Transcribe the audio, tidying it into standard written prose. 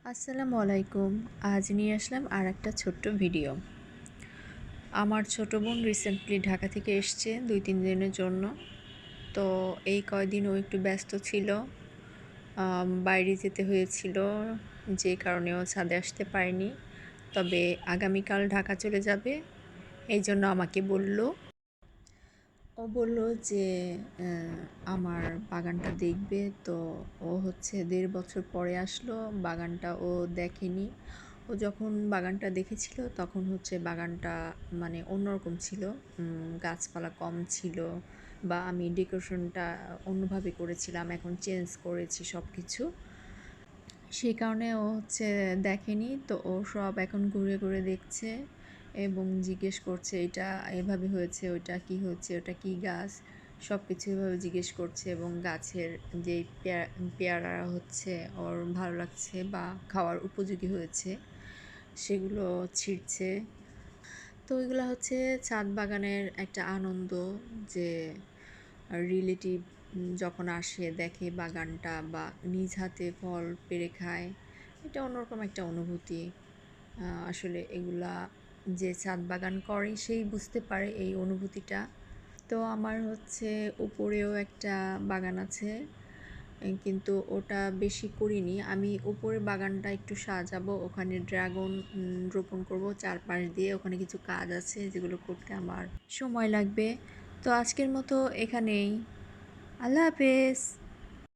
আসসালামু আলাইকুম। আজ নিয়ে আসলাম আর একটা ছোট্ট ভিডিও। আমার ছোট বোন রিসেন্টলি ঢাকা থেকে এসছে ২-৩ দিনের জন্য। তো এই কয়দিন ও একটু ব্যস্ত ছিল। বাইরে যেতে হয়েছিল, যে কারণে ও ছাদে আসতে পারেনি। তবে আগামীকাল ঢাকা চলে যাবে। এই জন্য আমাকে বলল। ও বলল যে আমার বাগানটা দেখবে। তো ও হচ্ছে ১.৫ বছর পরে আসলো। বাগানটা ও দেখেনি। ও যখন বাগানটা দেখেছিল তখন হচ্ছে বাগানটা মানে অন্যরকম ছিল। গাছপালা কম ছিল বা আমি ডেকোরেশনটা অন্যভাবে করেছিলাম। এখন চেঞ্জ করেছি সব কিছু। সেই কারণে ও হচ্ছে দেখেনি। তো ও সব এখন ঘুরে ঘুরে দেখছে এবং জিজ্ঞেস করছে এটা এভাবে হয়েছে, ওইটা কি হচ্ছে, ওটা কি গাছ, সব কিছু এভাবে জিজ্ঞেস করছে এবং গাছের যে পেয়ারা হচ্ছে ওর ভালো লাগছে বা খাওয়ার উপযোগী হয়েছে সেগুলো ছিঁড়ছে। তো এগুলো হচ্ছে ছাদ বাগানের একটা আনন্দ, যে রিলেটিভ যখন আসে দেখে বাগানটা বা নিজ হাতে ফল পেড়ে খায়, এটা অন্যরকম একটা অনুভূতি। আসলে এগুলা যে ছাদ বাগান করে সেই বুঝতে পারে এই অনুভূতিটা। তো আমার হচ্ছে উপরেও একটা বাগান আছে, কিন্তু ওটা বেশি করিনি। আমি উপরের বাগানটা একটু সাজাবো, ওখানে ড্রাগন রোপণ করব চারপাশ দিয়ে। ওখানে কিছু কাজ আছে যেগুলো করতে আমার সময় লাগবে। তো আজকের মতো এখানেই। আল্লাহ হাফেজ।